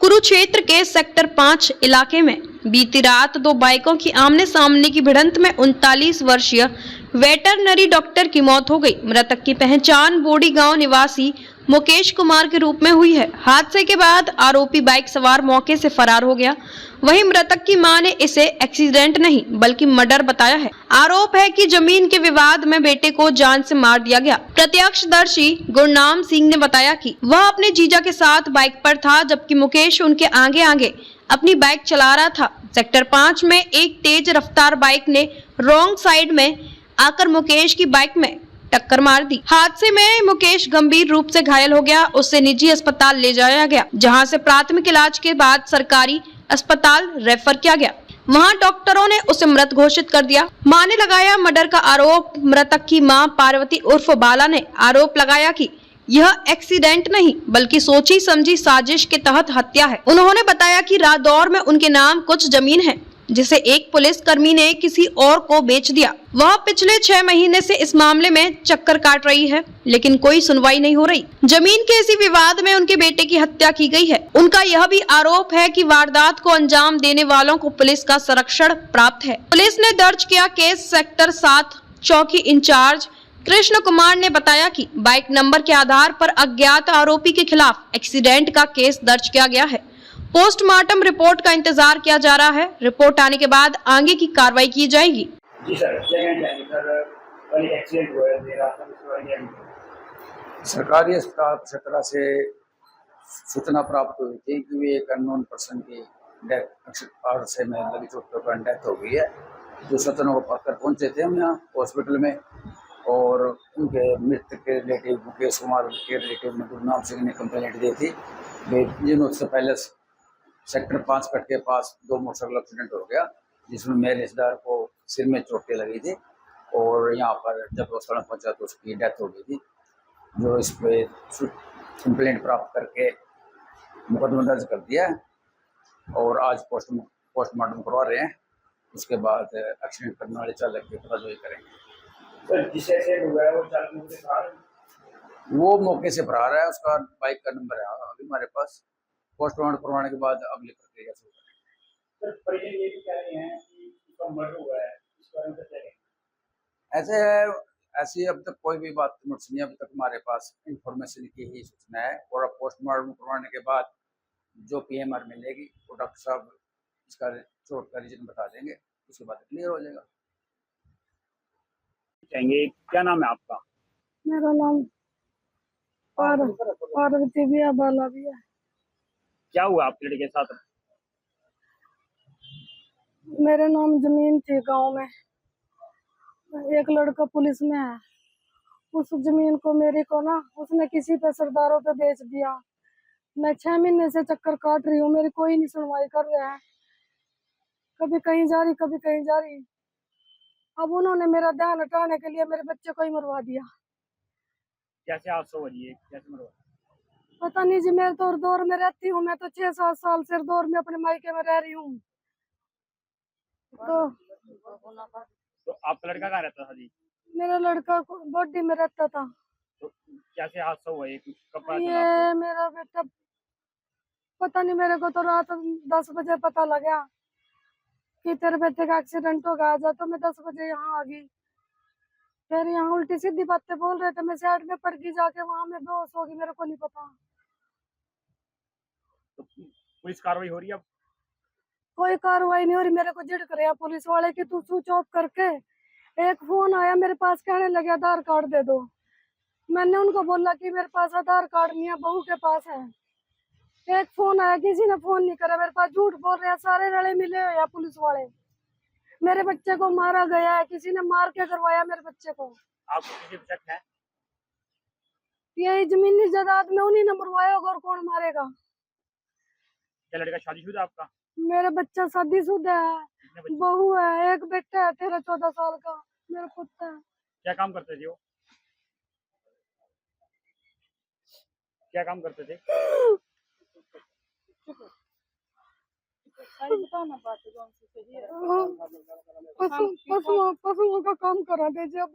कुरुक्षेत्र के सेक्टर 5 इलाके में बीती रात दो बाइकों की आमने सामने की भिड़ंत में 39 वर्षीय वेटरनरी डॉक्टर की मौत हो गई। मृतक की पहचान बोड़ी गांव निवासी मुकेश कुमार के रूप में हुई है। हादसे के बाद आरोपी बाइक सवार मौके से फरार हो गया। वहीं मृतक की मां ने इसे एक्सीडेंट नहीं बल्कि मर्डर बताया है। आरोप है कि जमीन के विवाद में बेटे को जान से मार दिया गया। प्रत्यक्षदर्शी गुरनाम सिंह ने बताया कि वह अपने जीजा के साथ बाइक पर था, जबकि मुकेश उनके आगे आगे अपनी बाइक चला रहा था। सेक्टर 5 में एक तेज रफ्तार बाइक ने रॉन्ग साइड में आकर मुकेश की बाइक में टक्कर मार दी। हादसे में मुकेश गंभीर रूप से घायल हो गया। उसे निजी अस्पताल ले जाया गया, जहां से प्राथमिक इलाज के बाद सरकारी अस्पताल रेफर किया गया। वहां डॉक्टरों ने उसे मृत घोषित कर दिया। मां ने लगाया मर्डर का आरोप। मृतक की मां पार्वती उर्फ बाला ने आरोप लगाया कि यह एक्सीडेंट नहीं बल्कि सोची समझी साजिश के तहत हत्या है। उन्होंने बताया कि रादौर में उनके नाम कुछ जमीन है, जिसे एक पुलिसकर्मी ने किसी और को बेच दिया। वह पिछले 6 महीने से इस मामले में चक्कर काट रही है, लेकिन कोई सुनवाई नहीं हो रही। जमीन के इसी विवाद में उनके बेटे की हत्या की गई है। उनका यह भी आरोप है कि वारदात को अंजाम देने वालों को पुलिस का संरक्षण प्राप्त है। पुलिस ने दर्ज किया केस। सेक्टर 7 चौकी इंचार्ज कृष्ण कुमार ने बताया कि बाइक नंबर के आधार पर अज्ञात आरोपी के खिलाफ एक्सीडेंट का केस दर्ज किया गया है। पोस्टमार्टम रिपोर्ट का इंतजार किया जा रहा है। रिपोर्ट आने के बाद आगे की कार्रवाई की जाएगी। जी सर, कल एक्सीडेंट हुआ है देर रात में। सरकारी अस्पताल क्षेत्र से सूचना प्राप्त हुई थी कि एक अननोन पर्सन की डेथ हादसे में लगी चोटों पर डेथ हो गई है। जो सूचना को पाकर पहुंचे थे हम यहाँ हॉस्पिटल में, और उनके मृतक के रिलेटिव मुकेश कुमार के रिलेटिव ने गुरनाम सिंह ने कंप्लेंट दी थी। जिन उससे पहले सेक्टर 5 कट के पास 2 मोटरसाइकिल एक्सीडेंट हो गया, जिसमें मेरे रिश्तेदार को सिर में चोटें लगी थी, और यहाँ पर जब हॉस्पिटल पहुंचा तो उसकी डेथ हो गई थी। जो इस पे कंप्लेंट प्राप्त करके मुकदमा दर्ज कर दिया है, और आज पोस्टमार्टम करवा रहे हैं। उसके बाद एक्सीडेंट करने वाले चालक की पताजोई करेंगे। सर, जिस एक्सीडेंट हुआ है वो चालक मौके से फरार है? वो मौके से फरार है। उसका बाइक का नंबर है अभी हमारे पास। पोस्टमार्टम करवाने के बाद अगली प्रक्रिया शुरू करेंगे। सर, परिजन ये भी कह रहे हैं कि उसका मर्डर हुआ है, इस बारे में क्या कहेंगे? ऐसे है, ऐसी अब तक कोई भी बात नहीं सुनी। अभी तक हमारे पास इंफॉर्मेशन की ही सूचना है, और अब पोस्टमार्टम करवाने के बाद जो पीएमआर मिलेगी वो डॉक्टर साहब इसका चोट का रीजन बता देंगे। उसके बाद क्लियर हो जाएगा। कहेंगे, क्या नाम है आपका? मेरा नाम पार्वती भी है, बाला भी है। क्या हुआ आपके लड़के के साथ? मेरे नाम जमीन थी गांव में, एक लड़का पुलिस में है। उस जमीन को मेरे को ना उसने किसी पे सरदारों पे बेच दिया। मैं 6 महीने से चक्कर काट रही हूँ, मेरी कोई नहीं सुनवाई कर रहा है। कभी कहीं जा रही कभी कहीं जा रही। अब उन्होंने मेरा ध्यान हटाने के लिए मेरे बच्चे को ही मरवा दिया। कैसे हादसा हुआ जी? कैसे मरवा? पता नहीं जी, मैं तो दौर में रहती हूँ। मैं तो 6-7 साल से दौर में अपने मायके में रह रही हूँ। तो आपका लड़का कहाँ रहता था जी? मेरा लड़का बॉडी में रहता था। तो कैसे हादसा हुआ ये? कब पता चला ये मेरा बेटा, पता नहीं, मेरे को तो रात 10 बजे पता लगा कि तेरे बेटे का एक्सीडेंट हो गया। तो मैं 10 बजे यहाँ आ गई। फिर यहाँ उल्टी सीधी बातें बोल रहे थे, मैं साइड में पड़ गई जाके, वहां में बेहोश हो गई। मेरे को नहीं पता। तो पुलिस कार्रवाई हो रही है अब? कोई कार्रवाई नहीं हो रही। मेरे को झिड़क रहे हैं पुलिस वाले कि तू स्विच ऑफ करके। एक फोन आया मेरे पास, कहने लगे आधार कार्ड दे दो। मैंने उनको बोला कि मेरे पास आधार कार्ड नहीं है, बहू के पास है। एक फोन आया, किसी ने फोन नहीं करा। मेरे पास झूठ बोल रहे हैं, सारे रले मिले हुए हैं पुलिस वाले। मेरे बच्चे को मारा गया है, किसी ने मार के करवाया मेरे बच्चे को। आपको किसी पे शक है? यही जमीनी जायदाद में उन्हीं ने मरवाया होगा, और कौन मारेगा? क्या लड़का शादीशुदा है आपका? मेरा बच्चा शादीशुदा है, कितने बच्चे? बहू है, एक बेटा है 13-14 साल का, मेरा पुत्र है। क्या काम करते थे वो? क्या काम करते थे? पशुओं का काम करा दे जब।